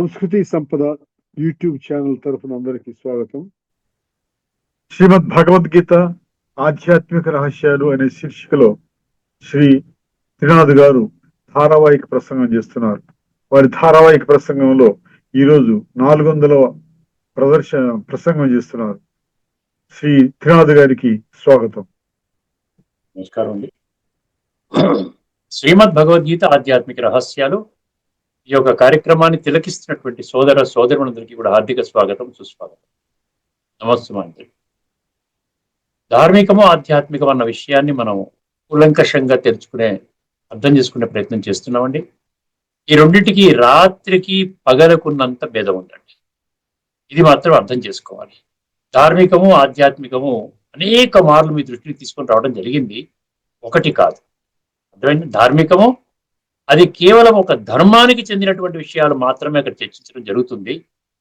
సంస్కృతి సంపద YouTube channel తరఫున అందరికీ స్వాగతం. శ్రీమద్ భగవద్గీత ఆధ్యాత్మిక రహస్యాలు అనే శీర్షికలో శ్రీ త్రినాథ్ గారు ధారావాహిక ప్రసంగం చేస్తున్నారు. వారి ధారావాహిక ప్రసంగంలో ఈరోజు 400వ ప్రసంగం చేస్తున్నారు. శ్రీ త్రినాథ్ గారికి స్వాగతం. నమస్కారం అండి. శ్రీమద్ భగవద్గీత ఆధ్యాత్మిక రహస్యాలు ఈ యొక్క కార్యక్రమాన్ని తిలకిస్తున్నటువంటి సోదరులందరికీ కూడా హార్దిక స్వాగతం, సుస్వాగతం, నమస్కారం. ధార్మికము ఆధ్యాత్మికం అన్న విషయాన్ని మనం కూలంకషంగా అర్థం చేసుకునే ప్రయత్నం చేస్తున్నామండి. ఈ రెండింటికి రాత్రికి పగలకున్నంత భేదం ఉందండి. ఇది మాత్రం అర్థం చేసుకోవాలి. ధార్మికము ఆధ్యాత్మికము అనేక మార్లు మీ దృష్టికి తీసుకొని రావడం జరిగింది, ఒకటి కాదు. అర్థమైంది? ధార్మికము అది కేవలం ఒక ధర్మానికి చెందినటువంటి విషయాలు మాత్రమే అక్కడ చర్చించడం జరుగుతుంది.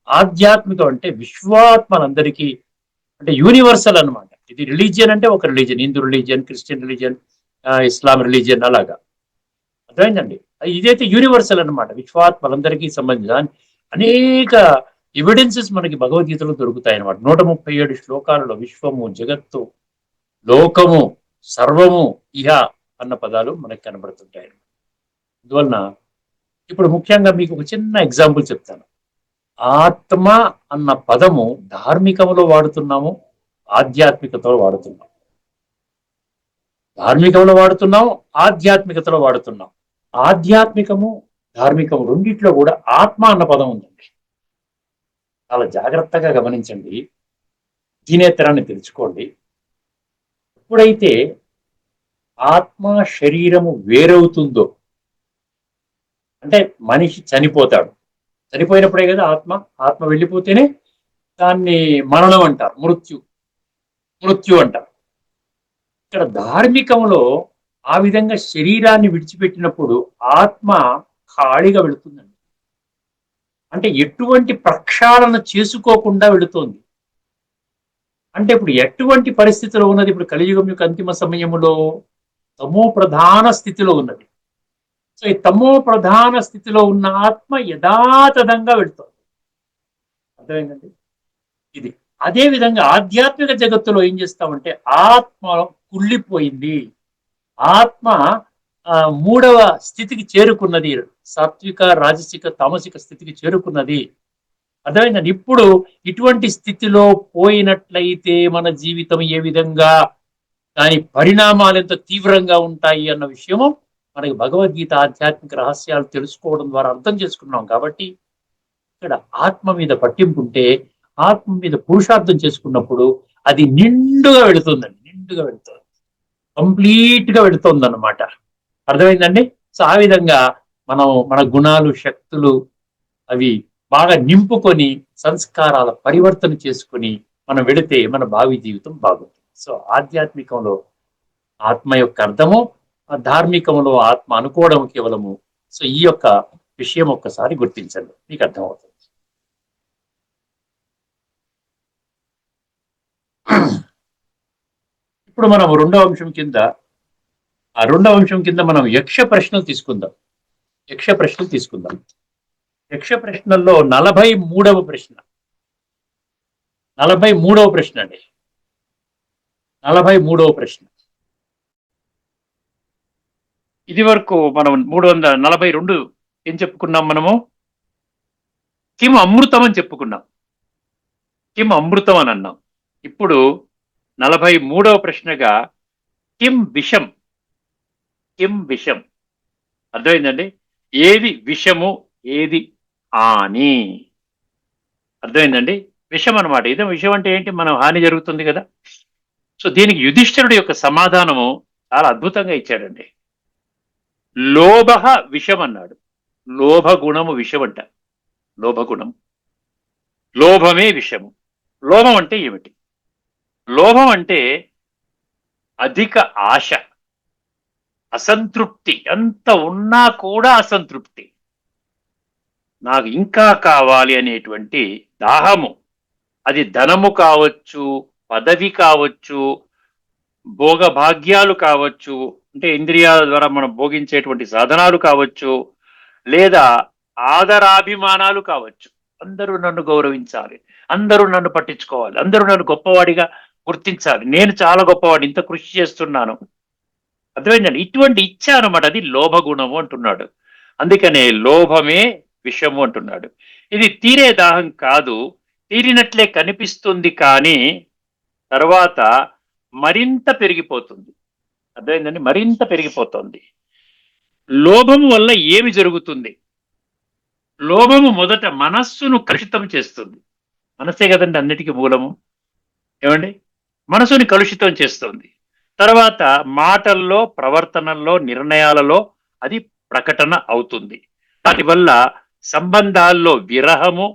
ఆధ్యాత్మికం అంటే విశ్వాత్మలందరికీ, అంటే యూనివర్సల్ అన్నమాట. ఇది రిలీజియన్ అంటే ఒక religion, Hindu religion, Christian religion, Islam religion, అలాగా. అర్థమైందండి? ఇదైతే యూనివర్సల్ అన్నమాట, విశ్వాత్మలందరికీ సంబంధించిన అనేక ఎవిడెన్సెస్ మనకి భగవద్గీతలో దొరుకుతాయి అన్నమాట. 137 శ్లోకాలలో విశ్వము, జగత్తు, లోకము, సర్వము, ఇహ అన్న పదాలు మనకి కనబడుతుంటాయి. అందువలన ఇప్పుడు ముఖ్యంగా మీకు ఒక చిన్న ఎగ్జాంపుల్ చెప్తాను. ఆత్మ అన్న పదము ధార్మికంలో వాడుతున్నాము, ఆధ్యాత్మికతలో వాడుతున్నాం. ధార్మికంలో వాడుతున్నాం, ఆధ్యాత్మికతలో వాడుతున్నాం. ఆధ్యాత్మికము ధార్మికము రెండిట్లో కూడా ఆత్మ అన్న పదం ఉందండి. చాలా జాగ్రత్తగా గమనించండి, దీనేతరాన్ని తెలుసుకోండి. ఎప్పుడైతే ఆత్మ శరీరము వేరవుతుందో, అంటే మనిషి చనిపోతాడు, చనిపోయినప్పుడే కదా ఆత్మ వెళ్ళిపోతేనే దాన్ని మరణం అంటారు, మృత్యు అంటారు. ఇక్కడ ధార్మికంలో ఆ విధంగా శరీరాన్ని విడిచిపెట్టినప్పుడు ఆత్మ ఖాళీగా వెళుతుందండి. అంటే ఎటువంటి ప్రక్షాళన చేసుకోకుండా వెళుతోంది. అంటే ఇప్పుడు ఎటువంటి పరిస్థితిలో ఉన్నది? ఇప్పుడు కలియుగం యొక్క అంతిమ సమయములో తమో ప్రధాన స్థితిలో ఉన్నది. సో ఈ తమో ప్రధాన స్థితిలో ఉన్న ఆత్మ యథాతథంగా వెళుతుంది. అర్థమైందండి? ఇది అదే విధంగా ఆధ్యాత్మిక జగత్తులో ఏం చేస్తామంటే ఆత్మ కుళ్ళిపోయింది, ఆత్మ 3వ స్థితికి చేరుకున్నది, సాత్విక, రాజసిక, తామసిక స్థితికి చేరుకున్నది. అర్థమైందండి? ఇప్పుడు ఇటువంటి స్థితిలో పోయినట్లయితే మన జీవితం ఏ విధంగా, దాని పరిణామాలు ఎంత తీవ్రంగా ఉంటాయి అన్న విషయము మనకి భగవద్గీత ఆధ్యాత్మిక రహస్యాలు తెలుసుకోవడం ద్వారా అర్థం చేసుకున్నాం. కాబట్టి ఇక్కడ ఆత్మ మీద పట్టింపు ఉంటే, ఆత్మ మీద పురుషార్థం చేసుకున్నప్పుడు అది నిండుగా వెళుతుందండి, నిండుగా వెళుతుంది, కంప్లీట్ గా వెళుతుంది అన్నమాట. అర్థమైందండి? సో ఆ విధంగా మన గుణాలు, శక్తులు అవి బాగా నింపుకొని సంస్కారాల పరివర్తన చేసుకొని మనం వెళితే మన భావి జీవితం బాగుంటుంది. సో ఆధ్యాత్మికంలో ఆత్మ యొక్క అర్థము, ధార్మికంలో ఆత్మ అనుకోవడం కేవలము. సో ఈ యొక్క విషయం ఒక్కసారి గుర్తించండి, మీకు అర్థమవుతుంది. ఇప్పుడు మనం రెండవ అంశం కింద మనం యక్ష ప్రశ్నలు తీసుకుందాం. యక్ష ప్రశ్నల్లో 43వ ప్రశ్న, 43వ ప్రశ్న అండి. 43వ ప్రశ్న. ఇది వరకు మనం 342 ఏం చెప్పుకున్నాం? మనము కిం అమృతం అని చెప్పుకున్నాం, కిం అమృతం అని అన్నాం. ఇప్పుడు 43వ ప్రశ్నగా కిం విషం, కిం విషం. అర్థమైందండి? ఏది విషము, ఏది హాని. అర్థమైందండి? విషం అనమాట. ఇదే విషం అంటే ఏంటి? మనం హాని జరుగుతుంది కదా. సో దీనికి యుధిష్ఠిరుడి యొక్క సమాధానము చాలా అద్భుతంగా ఇచ్చాడండి. లోభ విషం అన్నాడు. లోభగుణము విషం అంట. లోభగుణం, లోభమే విషము. లోభం అంటే ఏమిటి? లోభం అంటే అధిక ఆశ, అసంతృప్తి. ఎంత ఉన్నా కూడా అసంతృప్తి, నాకు ఇంకా కావాలి అనేటువంటి దాహము. అది ధనము కావచ్చు, పదవి కావచ్చు, భోగభాగ్యాలు కావచ్చు, అంటే ఇంద్రియాల ద్వారా మనం భోగించేటువంటి సాధనాలు కావచ్చు, లేదా ఆదరాభిమానాలు కావచ్చు. అందరూ నన్ను గౌరవించాలి, అందరూ నన్ను పట్టించుకోవాలి, అందరూ నన్ను గొప్పవాడిగా గుర్తించాలి, నేను చాలా గొప్పవాడిని, ఇంత కృషి చేస్తున్నాను. అర్థమైందండి? ఇటువంటి ఇచ్చ అనమాట, అది లోభగుణము అంటున్నాడు. అందుకనే లోభమే విషము అంటున్నాడు. ఇది తీరే దాహం కాదు, తీరినట్లే కనిపిస్తుంది, కానీ తర్వాత మరింత పెరిగిపోతుంది. అర్థమైందండి? మరింత పెరిగిపోతుంది. లోభము వల్ల ఏమి జరుగుతుంది? లోభము మొదట మనస్సును కలుషితం చేస్తుంది. మనసే కదండి అన్నిటికీ మూలము. ఏమండి? మనసుని కలుషితం చేస్తుంది. తర్వాత మాటల్లో, ప్రవర్తనల్లో, నిర్ణయాలలో అది ప్రకటన అవుతుంది. దానివల్ల సంబంధాల్లో విరహము,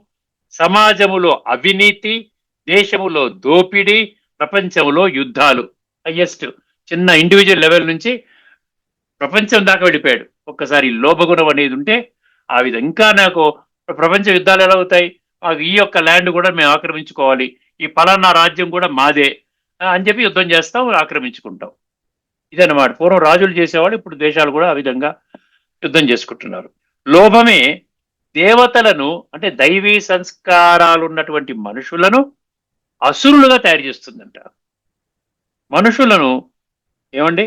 సమాజములో అవినీతి, దేశములో దోపిడీ, ప్రపంచంలో యుద్ధాలు. హైయెస్ట్ చిన్న ఇండివిజువల్ లెవెల్ నుంచి ప్రపంచం దాకా వెళ్ళిపోయాడు. ఒక్కసారి లోభగుణం అనేది ఉంటే ఆ విధంగా ఇంకా నాకు ప్రపంచ యుద్ధాలు ఎలా అవుతాయి? ఈ యొక్క ల్యాండ్ కూడా మేము ఆక్రమించుకోవాలి, ఈ పలానా రాజ్యం కూడా మాదే అని చెప్పి యుద్ధం చేస్తాం, ఆక్రమించుకుంటాం. ఇదన్నమాట. పూర్వం రాజులు చేసేవాళ్ళు, ఇప్పుడు దేశాలు కూడా ఆ విధంగా యుద్ధం చేసుకుంటున్నారు. లోభమే దేవతలను, అంటే దైవీ సంస్కారాలు ఉన్నటువంటి మనుషులను అసురులుగా తయారు చేస్తుందంట. మనుషులను ఏమండి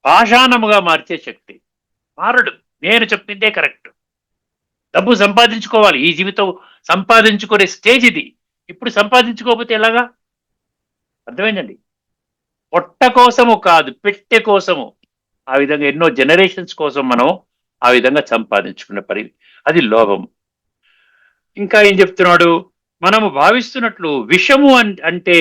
పాషాణముగా మార్చే శక్తి. మారడు, నేను చెప్పిందే కరెక్ట్, డబ్బు సంపాదించుకోవాలి, ఈ జీవితం సంపాదించుకునే స్టేజ్ ఇది. ఇప్పుడు సంపాదించుకోకపోతే ఎలాగా? అర్థమైందండి? పొట్ట కోసము కాదు, పెట్టె కోసము. ఆ విధంగా ఎన్నో జనరేషన్స్ కోసం మనం ఆ విధంగా సంపాదించుకున్న అది లోభం. ఇంకా ఏం చెప్తున్నాడు? మనము భావిస్తున్నట్లు విషము అంటే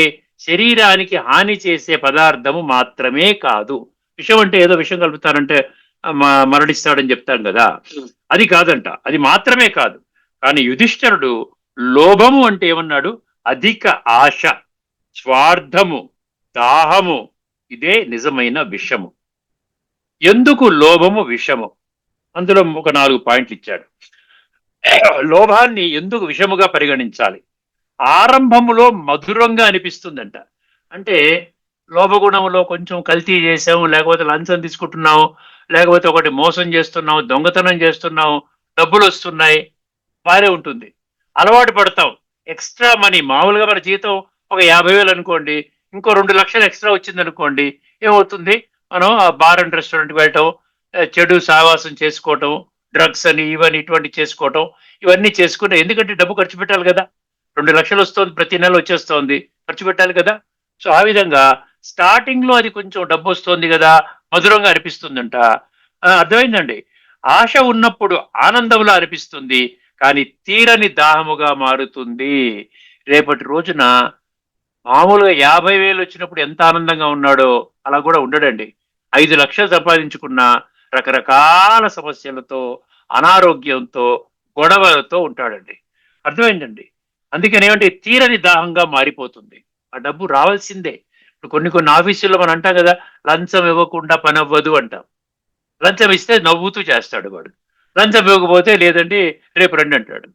శరీరానికి హాని చేసే పదార్థము మాత్రమే కాదు. విషం అంటే ఏదో విషం కలుపుతారంటే మరణిస్తాడని చెప్తాం కదా, అది కాదంట. అది మాత్రమే కాదు. కానీ యుధిష్ఠరుడు లోభము అంటే ఏమన్నాడు? అధిక ఆశ, స్వార్థము, దాహము, ఇదే నిజమైన విషము. ఎందుకు లోభము విషము? అందులో ఒక 4 పాయింట్లు ఇచ్చాడు. లోభాన్ని ఎందుకు విషముగా పరిగణించాలి? ఆరంభములో మధురంగా అనిపిస్తుందంట. అంటే లోభగుణములో కొంచెం కల్తీ చేసాము, లేకపోతే లంచం తీసుకుంటున్నాము, లేకపోతే ఒకటి మోసం చేస్తున్నాము, దొంగతనం చేస్తున్నాము, డబ్బులు వస్తున్నాయి, బాగానే ఉంటుంది, అలవాటు పడతాం. ఎక్స్ట్రా మనీ, మామూలుగా మన జీతం ఒక 50,000 అనుకోండి, ఇంకో 2 లక్షలు ఎక్స్ట్రా వచ్చింది అనుకోండి, ఏమవుతుంది? మనం ఆ బార్ అండ్ రెస్టారెంట్కి వెళ్ళటం, చెడు సావాసం చేసుకోవటం, డ్రగ్స్ అని ఇవన్నీ ఇటువంటి చేసుకోవటం, ఇవన్నీ చేసుకుని, ఎందుకంటే డబ్బు ఖర్చు పెట్టాలి కదా. 2 లక్షలు వస్తుంది, ప్రతి నెల వచ్చేస్తోంది, ఖర్చు పెట్టాలి కదా. సో ఆ విధంగా స్టార్టింగ్ లో అది కొంచెం డబ్బు వస్తుంది కదా, మధురంగా అనిపిస్తుందంట. అర్థమైందండి? ఆశ ఉన్నప్పుడు ఆనందంలా అనిపిస్తుంది, కానీ తీరని దాహముగా మారుతుంది. రేపటి రోజున మామూలుగా 50,000 వచ్చినప్పుడు ఎంత ఆనందంగా ఉన్నాడో అలా కూడా ఉండడండి. 5 లక్షలు సంపాదించుకున్న రకరకాల సమస్యలతో, అనారోగ్యంతో, గొడవలతో ఉంటాడండి. అర్థమైందండి? అందుకని ఏమంటే తీరని దాహంగా మారిపోతుంది. ఆ డబ్బు రావాల్సిందే. ఇప్పుడు కొన్ని ఆఫీసుల్లో మనం అంటాం కదా, లంచం ఇవ్వకుండా పని అవ్వదు అంటాం. లంచం ఇస్తే నవ్వుతూ చేస్తాడు వాడు, లంచం ఇవ్వకపోతే లేదండి రేపు రండి అంటాడు.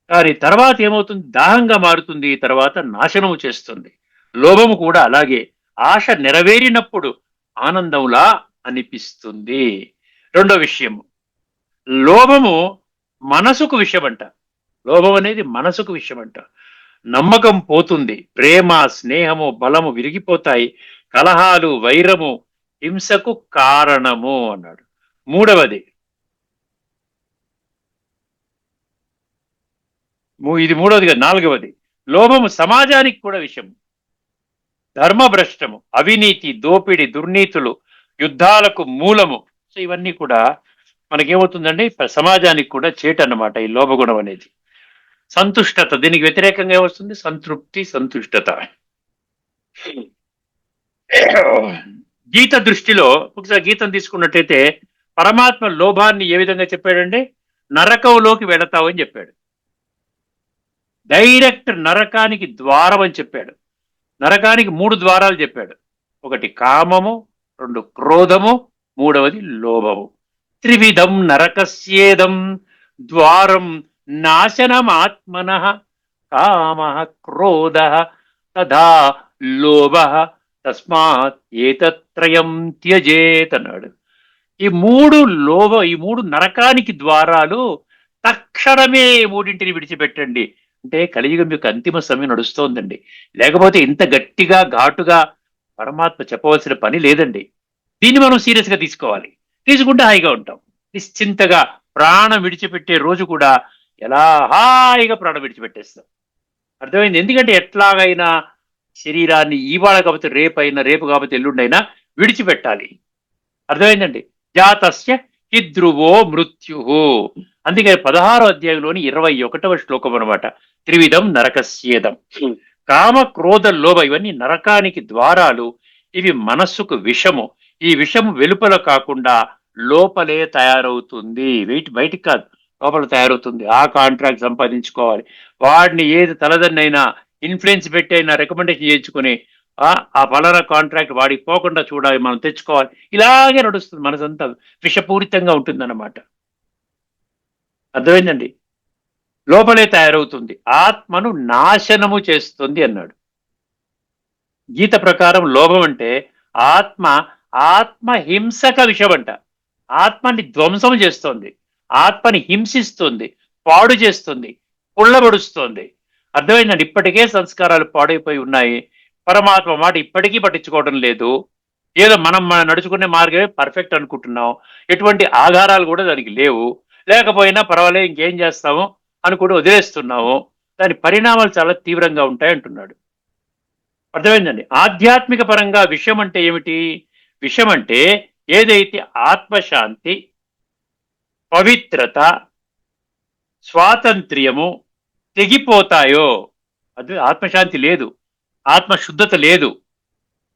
కానీ తర్వాత ఏమవుతుంది? దాహంగా మారుతుంది, తర్వాత నాశనము చేస్తుంది. లోభము కూడా అలాగే. ఆశ నెరవేరినప్పుడు ఆనందంలా అనిపిస్తుంది. రెండో విషయము, లోభము మనసుకు విషయమంట. లోభం అనేది మనసుకు విషయమంట. నమ్మకం పోతుంది, ప్రేమ, స్నేహము, బలము విరిగిపోతాయి, కలహాలు, వైరము, హింసకు కారణము అన్నాడు. మూడవది, ఇది మూడవది కదా, 4వది, లోభము సమాజానికి కూడా విషయం. ధర్మభ్రష్టము, అవినీతి, దోపిడి, దుర్నీతులు, యుద్ధాలకు మూలము. సో ఇవన్నీ కూడా మనకేమవుతుందండి? సమాజానికి కూడా చేటు అన్నమాట ఈ లోభగుణం అనేది. సంతుష్టత, దీనికి వ్యతిరేకంగా ఏమొస్తుంది? సంతృప్తి, సంతుష్టత. గీత దృష్టిలో ఒకసారి గీతం తీసుకున్నట్టయితే పరమాత్మ లోభాన్ని ఏ విధంగా చెప్పాడండి? నరకంలోకి వెళతావు అని చెప్పాడు. డైరెక్ట్ నరకానికి ద్వారం అని చెప్పాడు. నరకానికి 3 ద్వారాలు చెప్పాడు. ఒకటి కామము, 2 క్రోధము, 3వది లోభము. త్రివిధం నరకస్యేదం ద్వారం నాశనమాత్మనః కామః క్రోధః తథా లోభః తస్మాత్ ఏతత్రయం త్యజేత్ అన్నాడు. ఈ మూడు నరకానికి ద్వారాలు. తక్షణమే మూడింటిని విడిచిపెట్టండి. అంటే కలియుగం యొక్క అంతిమ సమయం నడుస్తోందండి. లేకపోతే ఇంత గట్టిగా ఘాటుగా పరమాత్మ చెప్పవలసిన పని లేదండి. దీన్ని మనం సీరియస్ గా తీసుకోవాలి. తీసుకుంటే హాయిగా ఉంటాం. నిశ్చింతగా ప్రాణం విడిచిపెట్టే రోజు కూడా ఎలా హాయిగా ప్రాణం విడిచిపెట్టేస్తాం. అర్థమైంది? ఎందుకంటే ఎట్లాగైనా శరీరాన్ని ఇవాళ కాకపోతే రేపైనా, రేపు కాకపోతే ఎల్లుండైనా విడిచిపెట్టాలి. అర్థమైందండి? జాతస్య హిద్రువో మృత్యు. అందుకే 16వ అధ్యాయంలోని 21వ శ్లోకం అనమాట. త్రివిధం నరకస్యేదం. కామ క్రోధ లోభ ఇవన్నీ నరకానికి ద్వారాలు. ఇవి మనస్సుకు విషము. ఈ విషము వెలుపల కాకుండా లోపలే తయారవుతుంది. బయటికి కాదు, లోపల తయారవుతుంది. ఆ కాంట్రాక్ట్ సంపాదించుకోవాలి. వాడిని ఏది తలదన్నైనా ఇన్ఫ్లుయెన్స్ పెట్టి అయినా రికమెండేషన్ చేయించుకుని ఆ పలానా కాంట్రాక్ట్ వాడికి పోకుండా చూడాలి, మనం తెచ్చుకోవాలి. ఇలాగే నడుస్తుంది. మనసంతా విషపూరితంగా ఉంటుందన్నమాట. అర్థమైందండి? లోపలే తయారవుతుంది. ఆత్మను నాశనము చేస్తుంది అన్నాడు. గీత ప్రకారం లోభం అంటే ఆత్మ హింసక విషం అంట. ఆత్మని ధ్వంసం చేస్తోంది, ఆత్మని హింసిస్తుంది, పాడు చేస్తుంది, కుళ్ళబడుస్తోంది. అర్థమైందండి? ఇప్పటికే సంస్కారాలు పాడైపోయి ఉన్నాయి. పరమాత్మ మాట ఇప్పటికీ పట్టించుకోవడం లేదు. ఏదో మనం నడుచుకునే మార్గమే పర్ఫెక్ట్ అనుకుంటున్నాం. ఎటువంటి ఆధారాలు కూడా దానికి లేవు. లేకపోయినా పర్వాలేదు, ఇంకేం చేస్తాము అనుకుంటూ వదిలేస్తున్నాము. దాని పరిణామాలు చాలా తీవ్రంగా ఉంటాయి అంటున్నాడు. అర్థమైందండి? ఆధ్యాత్మిక పరంగా విషయం అంటే ఏమిటి? విషయం అంటే ఏదైతే ఆత్మశాంతి, పవిత్రత, స్వాతంత్ర్యము తెగిపోతాయో, అది ఆత్మశాంతి లేదు, ఆత్మశుద్ధత లేదు,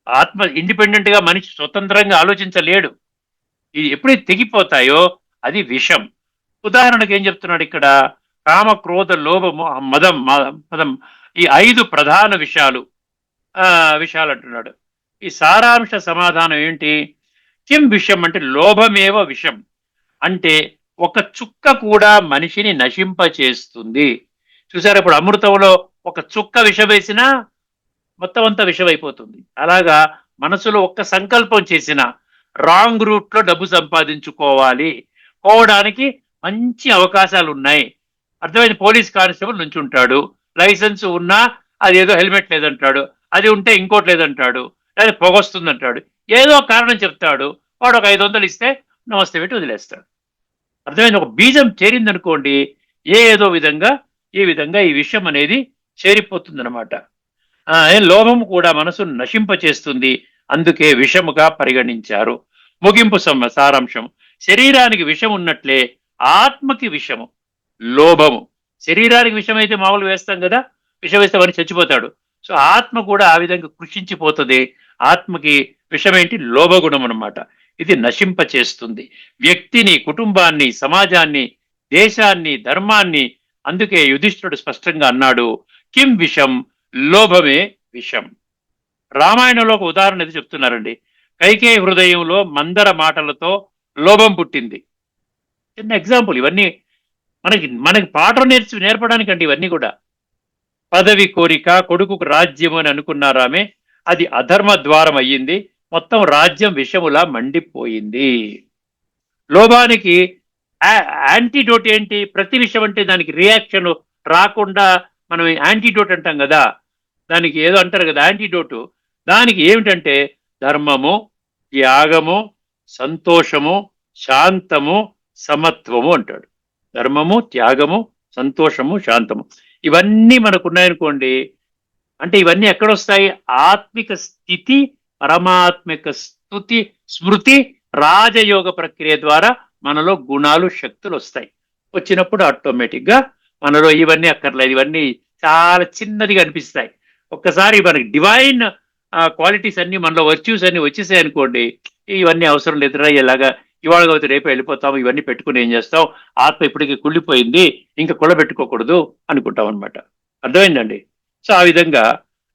ఆత్మ ఇండిపెండెంట్ గా మనిషి స్వతంత్రంగా ఆలోచించలేడు. ఇది ఎప్పుడైతే తెగిపోతాయో అది విషం. ఉదాహరణకు ఏం చెప్తున్నాడు ఇక్కడ? కామ క్రోధ లోభము మదం ఈ 5 ప్రధాన విషయాలు అంటున్నాడు. ఈ సారాంశ సమాధానం ఏంటి? కిం విషం అంటే లోభమేవ విషం. అంటే ఒక చుక్క కూడా మనిషిని నశింపచేస్తుంది. చూసారు, ఇప్పుడు అమృతంలో ఒక చుక్క విషం వేసినా మొత్తం అంతా విషం అయిపోతుంది. అలాగా మనసులో ఒక్క సంకల్పం చేసిన రాంగ్ రూట్ లో డబ్బు సంపాదించుకోవాలి పోవడానికి మంచి అవకాశాలు ఉన్నాయి. అర్థమైంది? పోలీస్ కానిస్టేబుల్ నుంచి ఉంటాడు, లైసెన్స్ ఉన్నా అదేదో హెల్మెట్ లేదంటాడు, అది ఉంటే ఇంకోటి లేదంటాడు, లేదా పొగొస్తుందంటాడు, ఏదో కారణం చెప్తాడు. వాడు ఒక 500 ఇస్తే నమస్తే పెట్టి వదిలేస్తాడు. అర్థమైంది? ఒక బీజం చేరిందనుకోండి, ఏదో విధంగా ఈ విషయం అనేది చేరిపోతుంది అనమాట. లోభం కూడా మనసును నశింపచేస్తుంది. అందుకే విషముగా పరిగణించారు. ముగింపు సారాంశం: శరీరానికి విషం ఉన్నట్లే ఆత్మకి విషము లోభము. శరీరానికి విషం అయితే మామూలు వేస్తాం కదా, విషం వేస్తే వాడిని చచ్చిపోతాడు. సో ఆత్మ కూడా ఆ విధంగా కృషించిపోతుంది. ఆత్మకి విషమేంటి? లోభగుణం అనమాట. ఇది నశింపచేస్తుంది వ్యక్తిని, కుటుంబాన్ని, సమాజాన్ని, దేశాన్ని, ధర్మాన్ని. అందుకే యుధిష్ఠుడు స్పష్టంగా అన్నాడు, కిం విషం, లోభమే విషం. రామాయణంలో ఒక ఉదాహరణ ఇది చెప్తున్నారండి. కైకేయి హృదయంలో మందర మాటలతో లోభం పుట్టింది. చిన్న ఎగ్జాంపుల్. ఇవన్నీ మనకి పాఠం నేర్పడానికండి ఇవన్నీ కూడా. పదవి కోరిక, కొడుకుకు రాజ్యం అని అనుకున్నారామె, అది అధర్మ ద్వారం అయ్యింది. మొత్తం రాజ్యం విషములా మండిపోయింది. లోభానికి యాంటీడోట్ ఏంటి? ప్రతి విషయం అంటే దానికి రియాక్షన్ రాకుండా మనం యాంటీడోట్ అంటాం కదా, దానికి ఏదో అంటారు కదా యాంటీడోటు. దానికి ఏమిటంటే ధర్మము, త్యాగము, సంతోషము, శాంతము, సమత్వము అంటాడు. ధర్మము, త్యాగము, సంతోషము, శాంతము ఇవన్నీ మనకు ఉన్నాయనుకోండి. అంటే ఇవన్నీ ఎక్కడొస్తాయి? ఆత్మిక స్థితి, పరమాత్మిక స్థుతి, స్మృతి, రాజయోగ ప్రక్రియ ద్వారా మనలో గుణాలు, శక్తులు వస్తాయి. వచ్చినప్పుడు ఆటోమేటిక్ గా మనలో ఇవన్నీ అక్కర్లేదు, ఇవన్నీ చాలా చిన్నదిగా అనిపిస్తాయి. ఒక్కసారి మనకి డివైన్ క్వాలిటీస్ అన్ని, మనలో వర్చ్యూస్ అన్ని వచ్చేసాయి అనుకోండి, ఇవన్నీ అవసరం లేదురా, ఇలాగా ఇవాళ కావచ్చు రేపు వెళ్ళిపోతాము, ఇవన్నీ పెట్టుకుని ఏం చేస్తాం, ఆత్మ ఇప్పటికీ కుళ్ళిపోయింది, ఇంకా కుళ్ళబెట్టుకోకూడదు అనుకుంటాం అనమాట. అర్థమైందండి? సో ఆ విధంగా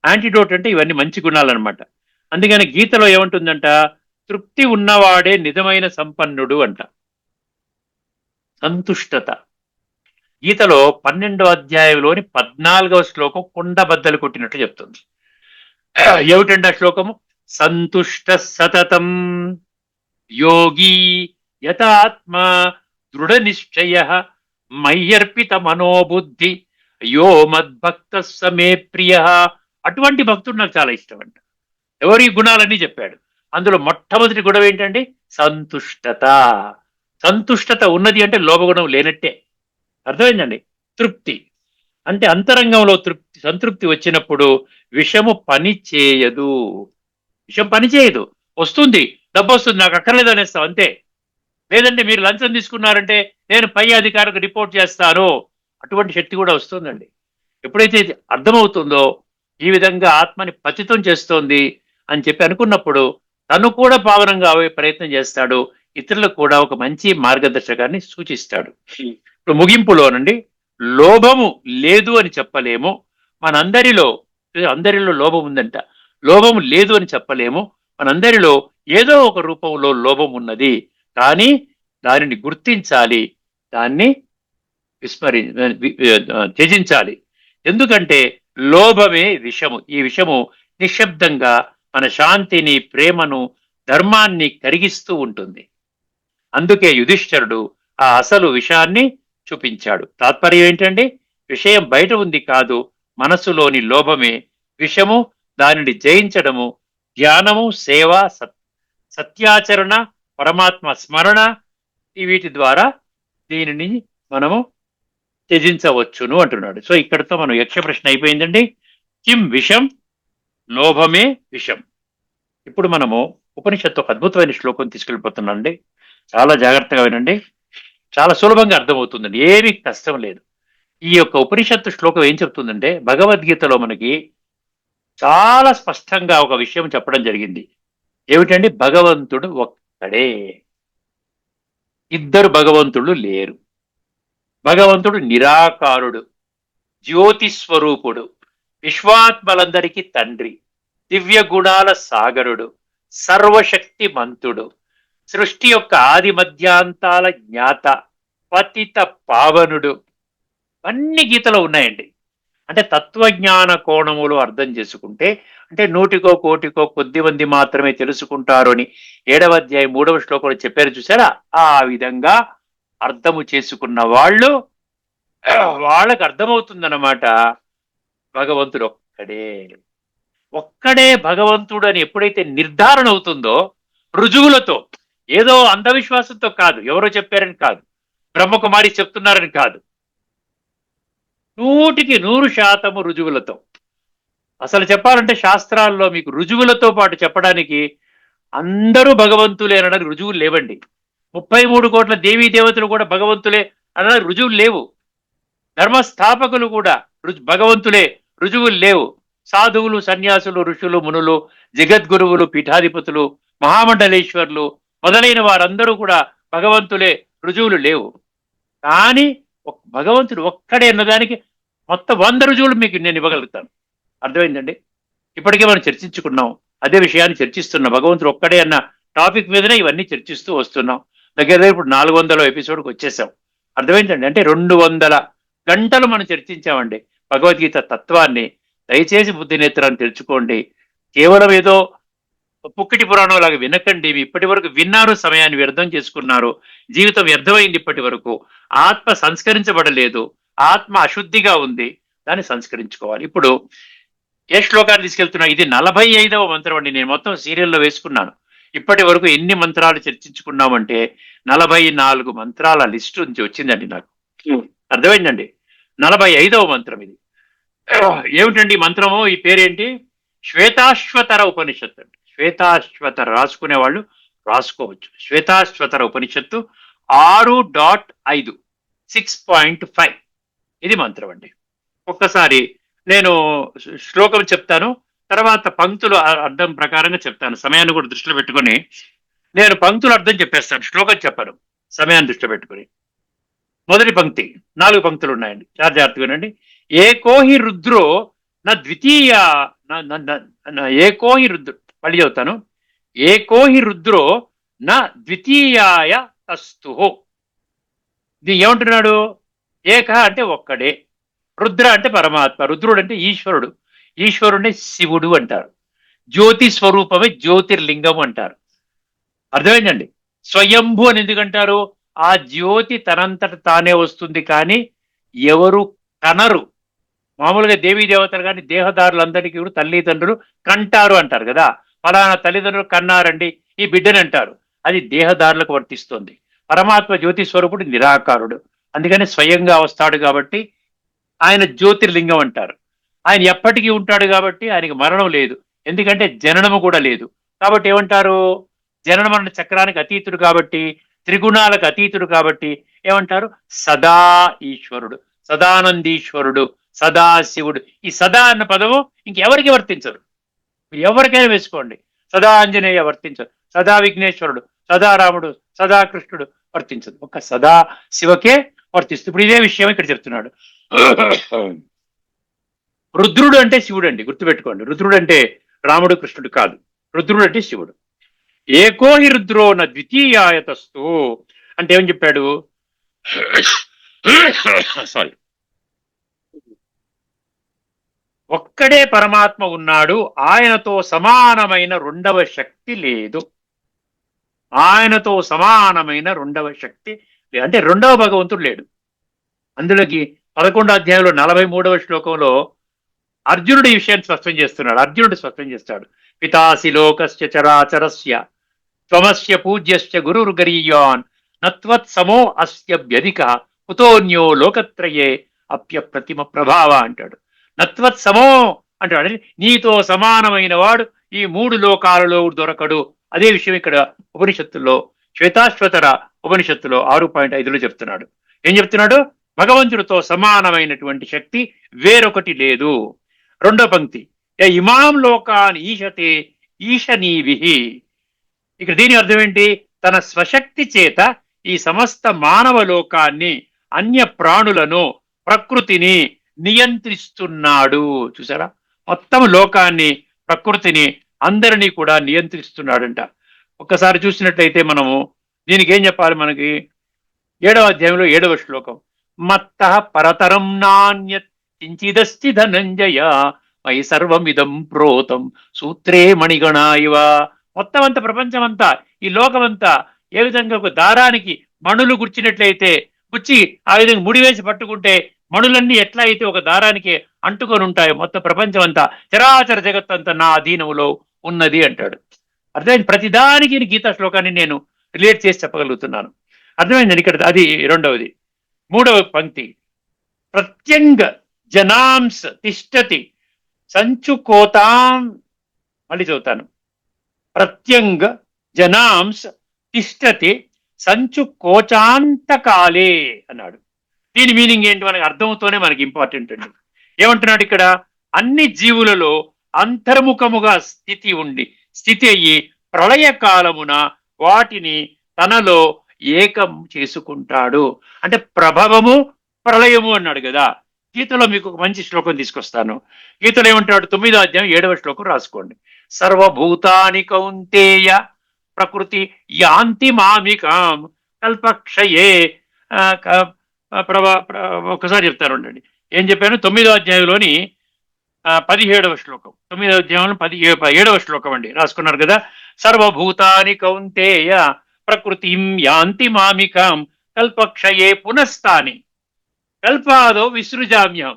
యాంటీడోట్ అంటే ఇవన్నీ మంచి గుణాలు అనమాట. అందుకని గీతలో ఏమంటుందంట? తృప్తి ఉన్నవాడే నిజమైన సంపన్నుడు అంట. సంతుష్టత. గీతలో 12వ అధ్యాయంలోని 14వ శ్లోకం కుండ బద్దలు కొట్టినట్టు చెప్తుంది. ఏమిటండి ఆ శ్లోకము? సంతుష్ట సతతం యోగి యథాత్మా దృఢ నిశ్చయ మయ్యర్పిత మనోబుద్ధి యో మద్భక్త సమే ప్రియ. అటువంటి భక్తుడు నాకు చాలా ఇష్టం అంట. ఎవరి గుణాలన్నీ చెప్పాడు. అందులో మొట్టమొదటి గుణం ఏంటండి? సంతుష్టత. సంతుష్టత ఉన్నది అంటే లోభగుణం లేనట్టే. అర్థమైందండి? తృప్తి అంటే అంతరంగంలో తృప్తి, సంతృప్తి వచ్చినప్పుడు విషము పని చేయదు. విషం పని చేయదు. వస్తుంది, డబ్బు వస్తుంది, నాకు అక్కర్లేదు అనేస్తాం అంతే. లేదంటే మీరు లంచం తీసుకున్నారంటే నేను పై అధికారికి రిపోర్ట్ చేస్తాను, అటువంటి శక్తి కూడా వస్తుందండి. ఎప్పుడైతే ఇది అర్థమవుతుందో ఈ విధంగా ఆత్మని పతితం చేస్తోంది అని చెప్పి అనుకున్నప్పుడు తను కూడా పావనంగా అవే ప్రయత్నం చేస్తాడు, ఇతరులకు కూడా ఒక మంచి మార్గదర్శకాన్ని సూచిస్తాడు. ఇప్పుడు ముగింపులోనండి, లోభము లేదు అని చెప్పలేము. మనందరిలో అందరిలో లోభం ఉందంట. లోభము లేదు అని చెప్పలేము. మనందరిలో ఏదో ఒక రూపంలో లోభం ఉన్నది. కానీ దానిని గుర్తించాలి, దాన్ని త్యజించాలి. ఎందుకంటే లోభమే విషము. ఈ విషము నిశ్శబ్దంగా మన శాంతిని, ప్రేమను, ధర్మాన్ని కరిగిస్తూ ఉంటుంది. అందుకే యుధిష్ఠరుడు ఆ అసలు విషయాన్ని చూపించాడు. తాత్పర్యం ఏంటండి? విషయం బయట ఉంది కాదు, మనసులోని లోభమే విషము. దానిని జయించడము ధ్యానము, సేవ, సత్యాచరణ, పరమాత్మ స్మరణ, వీటి ద్వారా దీనిని మనము త్యజించవచ్చును అంటున్నాడు. సో ఇక్కడతో మనం యక్ష ప్రశ్న అయిపోయిందండి. కిం విషం? లోభమే విషం. ఇప్పుడు మనము ఉపనిషత్తు ఒక అద్భుతమైన శ్లోకం తీసుకెళ్ళిపోతున్నాండి. చాలా జాగ్రత్తగా వినండి. చాలా సులభంగా అర్థమవుతుందండి, ఏమీ కష్టం లేదు. ఈ యొక్క ఉపనిషత్తు శ్లోకం ఏం చెప్తుందంటే, భగవద్గీతలో మనకి చాలా స్పష్టంగా ఒక విషయం చెప్పడం జరిగింది. ఏమిటండి? భగవంతుడు ఒక్కడే, ఇద్దరు భగవంతుడు లేరు. భగవంతుడు నిరాకారుడు, జ్యోతి స్వరూపుడు, విశ్వాత్మలందరికీ తండ్రి, దివ్య గుణాల సాగరుడు, సర్వశక్తి మంతుడు, సృష్టి యొక్క ఆది మధ్యాంతాల జ్ఞాత, పతిత పావనుడు. అన్ని గీతలో ఉన్నాయండి. అంటే తత్వజ్ఞాన కోణములు అర్థం చేసుకుంటే, అంటే నూటికో కోటికో కొద్ది మంది మాత్రమే తెలుసుకుంటారు అని 7వ అధ్యాయం 3వ శ్లోకంలో చెప్పారు చూసారా? ఆ విధంగా అర్థము చేసుకున్న వాళ్ళకి అర్థమవుతుందన్నమాట, భగవంతుడు ఒక్కడే. ఒక్కడే భగవంతుడు అని ఎప్పుడైతే నిర్ధారణ అవుతుందో, రుజువులతో, ఏదో అంధవిశ్వాసంతో కాదు, ఎవరో చెప్పారని కాదు, బ్రహ్మకుమారి చెప్తున్నారని కాదు, 100% రుజువులతో. అసలు చెప్పాలంటే శాస్త్రాల్లో మీకు రుజువులతో పాటు చెప్పడానికి అందరూ భగవంతులే అనడానికి రుజువులు లేవండి. 33 కోట్ల దేవీ దేవతలు కూడా భగవంతులే అనడానికి రుజువులు లేవు. ధర్మస్థాపకులు కూడా భగవంతులే, రుజువులు లేవు. సాధువులు, సన్యాసులు, ఋషులు, మునులు, జగద్గురువులు, పీఠాధిపతులు, మహామండలేశ్వర్లు మొదలైన వారందరూ కూడా భగవంతులే, రుజువులు లేవు. కానీ భగవంతుడు ఒక్కడే అన్నదానికి మొత్తం 100 రుజువులు మీకు నేను ఇవ్వగలుగుతాను. అర్థమైందండి? ఇప్పటికే మనం చర్చించుకున్నాం, అదే విషయాన్ని చర్చిస్తున్నాం. భగవంతుడు ఒక్కడే అన్న టాపిక్ మీదనే ఇవన్నీ చర్చిస్తూ వస్తున్నాం. దగ్గర ఇప్పుడు 400వ ఎపిసోడ్కి వచ్చేసాం. అర్థమైందండి? అంటే 200 గంటలు మనం చర్చించామండి భగవద్గీత తత్వాన్ని. దయచేసి బుద్ధి నేత్రాన్ని తెలుసుకోండి. కేవలం ఏదో పుక్కిటి పురాణం లాగా వినకండి. ఇప్పటి వరకు విన్నారు, సమయాన్ని వ్యర్థం చేసుకున్నారు, జీవితం వ్యర్థమైంది. ఇప్పటి వరకు ఆత్మ సంస్కరించబడలేదు, ఆత్మ అశుద్ధిగా ఉంది, దాన్ని సంస్కరించుకోవాలి. ఇప్పుడు ఏ శ్లోకాన్ని తీసుకెళ్తున్నా? ఇది 45వ మంత్రం అండి. నేను మొత్తం సీరియల్లో వేసుకున్నాను. ఇప్పటి వరకు ఎన్ని మంత్రాలు చర్చించుకున్నామంటే 44 మంత్రాల లిస్టు నుంచి వచ్చిందండి నాకు. అర్థమైందండి? 45వ మంత్రం ఇది. ఏమిటండి ఈ మంత్రము? ఈ పేరేంటి? శ్వేతాశ్వతర ఉపనిషత్తు అండి. శ్వేతాశ్వతర రాసుకునే వాళ్ళు రాసుకోవచ్చు. శ్వేతాశ్వతర ఉపనిషత్తు 6.5 6.5 ఇది మంత్రం అండి. ఒక్కసారి నేను శ్లోకం చెప్తాను, తర్వాత పంక్తులు అర్థం ప్రకారంగా చెప్తాను. సమయాన్ని కూడా దృష్టిలో పెట్టుకొని నేను పంక్తులు అర్థం చెప్పేస్తాను, శ్లోకం చెప్పను, సమయాన్ని దృష్టిలో పెట్టుకొని. మొదటి పంక్తి, 4 పంక్తులు ఉన్నాయండి, చాలా జాగ్రత్తగా వినండి. ఏకోహి రుద్రో నా ద్వితీయ ఏకోహి రుద్ర మళ్ళీ చెబుతాను. ఏకోహి రుద్రో నా ద్వితీయాయ తస్తుహో. ఇది ఏమంటున్నాడు? ఏక అంటే ఒక్కడే, రుద్ర అంటే పరమాత్మ, రుద్రుడు అంటే ఈశ్వరుడు, ఈశ్వరుడిని శివుడు అంటారు, జ్యోతి స్వరూపమే జ్యోతిర్లింగం అంటారు. అర్థమైందండి? స్వయంభూ అని ఎందుకంటారు? ఆ జ్యోతి తనంతట తానే వస్తుంది, కానీ ఎవరు కనరు. మామూలుగా దేవీ దేవతలు కానీ దేహదారులందరికీ కూడా తల్లిదండ్రులు కంటారు అంటారు కదా. ఫలానా తల్లిదండ్రులు కన్నారండి ఈ బిడ్డని అంటారు. అది దేహదారులకు వర్తిస్తుంది. పరమాత్మ జ్యోతి స్వరూపుడు నిరాకారుడు, అందుకని స్వయంగా వస్తాడు కాబట్టి ఆయన జ్యోతిర్లింగం అంటారు. ఆయన ఎప్పటికీ ఉంటాడు కాబట్టి ఆయనకి మరణం లేదు, ఎందుకంటే జననము కూడా లేదు. కాబట్టి ఏమంటారు? జనన మరణ చక్రానికి అతీతుడు కాబట్టి, త్రిగుణాలకు అతీతుడు కాబట్టి ఏమంటారు? సదా ఈశ్వరుడు, సదానందీశ్వరుడు, సదాశివుడు. ఈ సదా అన్న పదము ఇంకెవరికి వర్తించరు. మీరు ఎవరికైనా వేసుకోండి, సదా ఆంజనేయ వర్తించదు, సదా విఘ్నేశ్వరుడు, సదా రాముడు, సదా కృష్ణుడు వర్తించదు, ఒక సదా శివకే వర్తిస్తుంది. ఇప్పుడు ఇదే విషయం ఇక్కడ చెప్తున్నాడు. రుద్రుడు అంటే శివుడు అండి, గుర్తుపెట్టుకోండి. రుద్రుడు అంటే రాముడు కృష్ణుడు కాదు, రుద్రుడు అంటే శివుడు. ఏకో హి రుద్రో న ద్వితీయాయతస్తు అంటే ఏమని చెప్పాడు? సారీ, ఒక్కడే పరమాత్మ ఉన్నాడు, ఆయనతో సమానమైన రెండవ శక్తి లేదు. ఆయనతో సమానమైన రెండవ శక్తి అంటే రెండవ భగవంతుడు లేడు. అందులోకి 11వ అధ్యాయంలో 43వ శ్లోకంలో అర్జునుడు ఈ విషయాన్ని స్పష్టం చేస్తున్నాడు. అర్జునుడు స్పష్టం చేస్తాడు, పితాసి లోకస్య చరాచరస్య త్వమస్య పూజ్యశ్చ గురుర్గరీయాన్ నత్వత్ సమో అస్య వ్యధిక కుతోన్యో లోకత్రయే అప్యప్రతిమ ప్రభావ అంటాడు. నత్వత్ సమో అంటాడు, నీతో సమానమైన వాడు ఈ 3 లోకాలలో దొరకడు. అదే విషయం ఇక్కడ ఉపనిషత్తుల్లో, శ్వేతాశ్వతర ఉపనిషత్తులో 6.5లో చెప్తున్నాడు. ఏం చెప్తున్నాడు? భగవంతుడితో సమానమైనటువంటి శక్తి వేరొకటి లేదు. రెండో పంక్తి, ఇమాం లోకాన్ ఈశతే ఈశనీవిహి. ఇక్కడ దీని అర్థం ఏంటి? తన స్వశక్తి చేత ఈ సమస్త మానవ లోకాన్ని, అన్య ప్రాణులను, ప్రకృతిని నియంత్రిస్తున్నాడు. చూసారా? మొత్తం లోకాన్ని, ప్రకృతిని, అందరినీ కూడా నియంత్రిస్తున్నాడంట. ఒక్కసారి చూసినట్లయితే మనము దీనికి ఏం చెప్పాలి? మనకి 7వ అధ్యాయంలో 7వ శ్లోకం, మత్త పరతరం నాణ్యత్ కించిదస్తి ధనంజయ మయి సర్వమిదం ప్రోతం సూత్రే మణిగణ ఇవ. మొత్తం అంతా, ప్రపంచం అంతా, ఈ లోకమంతా ఏ విధంగా ఒక దారానికి మణులు గుచ్చినట్లయితే, గుచ్చి ఆ విధంగా ముడివేసి పట్టుకుంటే మణులన్నీ ఎట్లా అయితే ఒక దారానికి అంటుకొని ఉంటాయో, మొత్తం ప్రపంచం అంతా, చరాచర జగత్తంతా నా అధీనములో ఉన్నది అంటాడు. అర్థమైంది? ప్రతిదానికి గీతా శ్లోకాన్ని నేను రిలేట్ చేసి చెప్పగలుగుతున్నాను. అర్థమైందండి ఇక్కడ? అది రెండవది. 3వ పంక్తి, ప్రత్యంగ జనాంశ తిష్టతి సంచుకోతాం. మళ్ళీ చదువుతాను, ప్రత్యంగ జనాంశ తిష్టతి సంచు కోచాంతకాలే అన్నాడు. దీని మీనింగ్ ఏంటి? మనకి అర్థంతోనే మనకి ఇంపార్టెంట్ అండి. ఏమంటున్నాడు ఇక్కడ? అన్ని జీవులలో అంతర్ముఖముగా స్థితి అయ్యి ప్రళయకాలమున వాటిని తనలో ఏకం చేసుకుంటాడు. అంటే ప్రభవము ప్రళయము అన్నాడు కదా. గీతలో మీకు ఒక మంచి శ్లోకం తీసుకొస్తాను. గీతలో ఏమంటాడు? 9వ అధ్యాయం 7వ శ్లోకం రాసుకోండి. సర్వభూతాని కౌంతేయ ప్రకృతి యాంతి మామికాం కల్పక్షయే. ఒకసారి చెప్తాను ఉండండి. ఏం చెప్పాను? 9వ అధ్యాయంలోని 17వ శ్లోకం, 9వ అధ్యాయంలో 7వ శ్లోకం అండి, రాసుకున్నారు కదా. సర్వభూతాని కౌంతేయ ప్రకృతిం యాంతి మామికాం కల్పక్షయే పునస్తాని కల్పాదో విసృజామ్యం.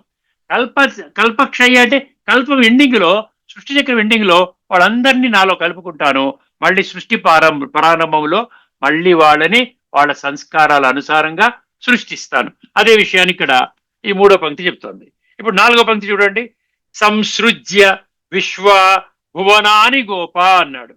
కల్పక్షయ అంటే కల్పం ఎండింగ్ లో, సృష్టి చక్రం ఎండింగ్ లో వాళ్ళందరినీ నాలో కలుపుకుంటాను. మళ్ళీ సృష్టి ప్రారంభంలో మళ్ళీ వాళ్ళని వాళ్ళ సంస్కారాల అనుసారంగా సృష్టిస్తాను. అదే విషయాన్ని ఇక్కడ ఈ 3వ పంక్తి చెప్తోంది. ఇప్పుడు 4వ పంక్తి చూడండి. సంసృజ్య విశ్వ భువనాని గోప అన్నాడు.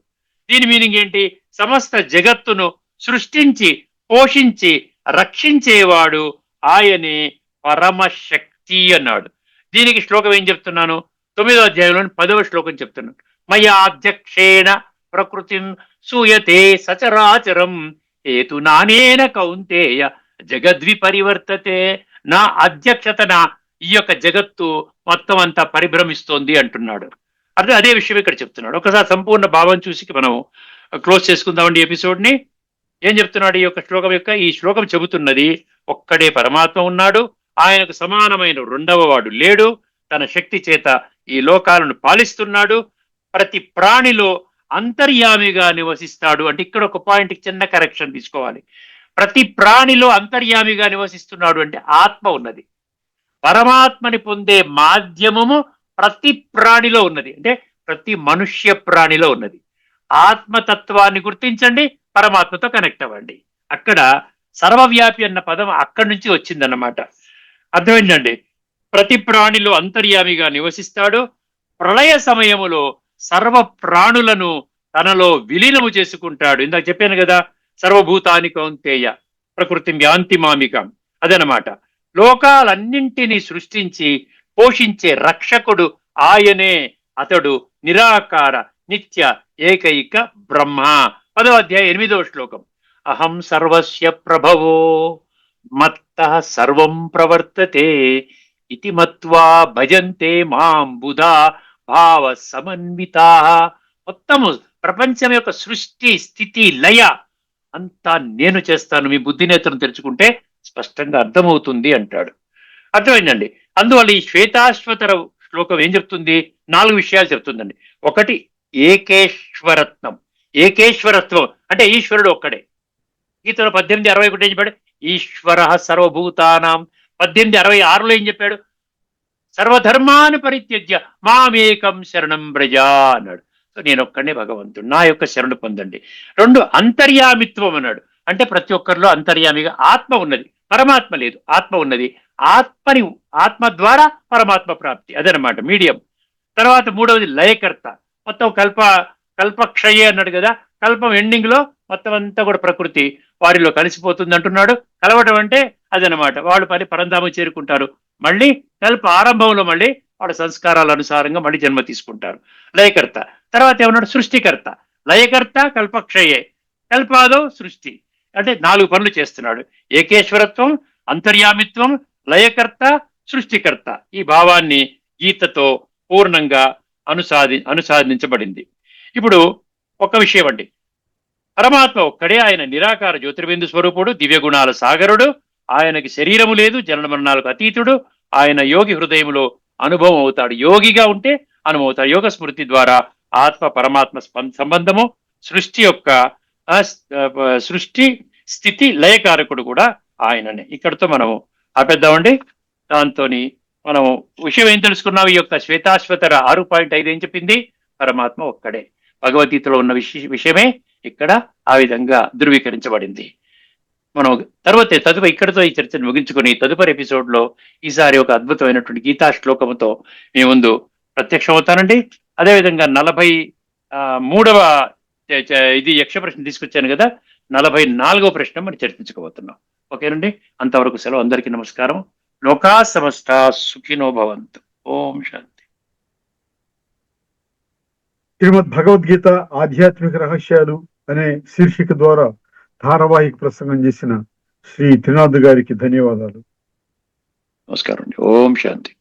దీని మీనింగ్ ఏంటి? సమస్త జగత్తును సృష్టించి పోషించి రక్షించేవాడు ఆయనే పరమశక్తి అన్నాడు. దీనికి శ్లోకం ఏం చెప్తున్నాను? 9వ అధ్యాయంలోని 10వ శ్లోకం చెప్తున్నాను. మయాధ్యక్షేణ ప్రకృతిం సూయతే సచరాచరం హేతు నానేన కౌంతేయ జగద్విపరివర్తతే. నా అధ్యక్షతన ఈ యొక్క జగత్తు మొత్తం అంతా పరిభ్రమిస్తోంది అంటున్నాడు. అదే విషయం ఇక్కడ చెప్తున్నాడు. ఒకసారి సంపూర్ణ భావం చూసి మనం క్లోజ్ చేసుకుందామండి ఎపిసోడ్ని. ఏం చెప్తున్నాడు ఈ యొక్క శ్లోకం? ఈ శ్లోకం చెబుతున్నది, ఒక్కడే పరమాత్మ ఉన్నాడు, ఆయనకు సమానమైన రెండవ వాడు లేడు, తన శక్తి చేత ఈ లోకాలను పాలిస్తున్నాడు. ప్రతి ప్రాణిలో అంతర్యామిగా నివసిస్తాడు. అంటే ఇక్కడ ఒక పాయింట్ చిన్న కరెక్షన్ తీసుకోవాలి. ప్రతి ప్రాణిలో అంతర్యామిగా నివసిస్తున్నాడు అంటే ఆత్మ ఉన్నది. పరమాత్మని పొందే మాధ్యమము ప్రతి ప్రాణిలో ఉన్నది. అంటే ప్రతి మనుష్య ప్రాణిలో ఉన్నది. ఆత్మతత్వాన్ని గుర్తించండి, పరమాత్మతో కనెక్ట్ అవ్వండి. అక్కడ సర్వవ్యాపి అన్న పదం అక్కడి నుంచి వచ్చిందన్నమాట. అర్థమైందండి? ప్రతి ప్రాణిలో అంతర్యామిగా నివసిస్తాడు. ప్రళయ సమయములో సర్వ ప్రాణులను తనలో విలీనము చేసుకుంటాడు. ఇందాక చెప్పాను కదా, సర్వభూతాని కౌంతేయ ప్రకృతి యాంతి మామికం. అదనమాట. లోకాలన్నింటినీ సృష్టించి పోషించే రక్షకుడు ఆయనే. అతడు నిరాకార నిత్య ఏకైక బ్రహ్మ. 10వ అధ్యాయం 8వ శ్లోకం. అహం సర్వస్య ప్రభవో మత్తః సర్వం ప్రవర్తతే ఇతి మత్వా భజంతే మాం బుధా భావ సమన్వితా. మొత్తము ప్రపంచం యొక్క సృష్టి స్థితి లయ అంతా నేను చేస్తాను, మీ బుద్ధి నేత్రం తెరుచుకుంటే స్పష్టంగా అర్థమవుతుంది అంటాడు. అర్థమైందండి? అందువల్ల ఈ శ్వేతాశ్వతర శ్లోకం ఏం చెప్తుంది? 4 విషయాలు చెప్తుందండి. ఒకటి, ఏకేశ్వరత్వం. ఏకేశ్వరత్వం అంటే ఈశ్వరుడు ఒక్కడే. గీతలో 18:61 ఏం చెప్పాడు? ఈశ్వర సర్వభూతానాం. 18:66లో ఏం చెప్పాడు? సర్వధర్మాన్ని పరిత్యజ్య మామేకం శరణం వ్రజా అన్నాడు. సో నేను ఒక్కడే భగవంతుడు, నా యొక్క శరణు పొందండి. 2, అంతర్యామిత్వం అన్నాడు. అంటే ప్రతి ఒక్కరిలో అంతర్యామిగా ఆత్మ ఉన్నది, పరమాత్మ లేదు, ఆత్మ ఉన్నది. ఆత్మ ద్వారా పరమాత్మ ప్రాప్తి, అదనమాట మీడియం. తర్వాత 3వది లయకర్త. మొత్తం కల్పక్షయే అన్నాడు కదా, కల్పం ఎండింగ్ లో మొత్తం అంతా కూడా ప్రకృతి వారిలో కలిసిపోతుంది అంటున్నాడు. కలవటం అంటే అదనమాట, వాళ్ళు పరంధామం చేరుకుంటారు. మళ్ళీ కల్ప ఆరంభంలో మళ్ళీ వాళ్ళ సంస్కారాల అనుసారంగా మళ్ళీ జన్మ తీసుకుంటారు. లయకర్త. తర్వాత ఏమన్నాడు? సృష్టికర్త. లయకర్త కల్పక్షయే, కల్పాదో సృష్టి. అంటే 4 పనులు చేస్తున్నాడు. ఏకేశ్వరత్వం, అంతర్యామిత్వం, లయకర్త, సృష్టికర్త. ఈ భావాన్ని గీతతో పూర్ణంగా అనుసాదించబడింది. ఇప్పుడు ఒక విషయం అండి, పరమాత్మ ఒక్కడే. ఆయన నిరాకార జ్యోతిర్బిందు స్వరూపుడు, దివ్య గుణాల సాగరుడు. ఆయనకి శరీరము లేదు, జనన మరణాలకు అతీతుడు. ఆయన యోగి హృదయంలో అనుభవం అవుతాడు. యోగిగా ఉంటే అనుభవం అవుతాడు. యోగ స్మృతి ద్వారా ఆత్మ పరమాత్మ సంబంధము, సృష్టి యొక్క సృష్టి స్థితి లయకారకుడు కూడా ఆయననే. ఇక్కడతో మనము ఆపేద్దామండి. దాంతో మనం విషయం ఏం తెలుసుకున్నాం? ఈ యొక్క శ్వేతాశ్వతర 6.5 ఏం చెప్పింది? పరమాత్మ ఒక్కడే. భగవద్గీతలో ఉన్న విషయమే ఇక్కడ ఆ విధంగా ధృవీకరించబడింది. మనం తదుపరి ఇక్కడితో ఈ చర్చను ముగించుకొని తదుపరి ఎపిసోడ్ లో ఈసారి ఒక అద్భుతమైనటువంటి గీతా శ్లోకముతో మీ ముందు ప్రత్యక్షమవుతానండి. అదేవిధంగా 43వ ఇది యక్ష ప్రశ్న తీసుకొచ్చాను కదా, 44వ ప్రశ్న మనం చర్చించుకోబోతున్నాం. ఓకేనండి? అంతవరకు సెలవు. అందరికీ నమస్కారం. లోకా సమస్త సుఖినో భవంతు. ఓం శాంతి. శ్రీమద్ భగవద్గీత ఆధ్యాత్మిక రహస్యాలు అనే శీర్షిక ద్వారా ధారావాహిక ప్రసంగం చేసిన శ్రీ త్రినాథ్ గారికి ధన్యవాదాలు. నమస్కారం అండి. ఓం శాంతి.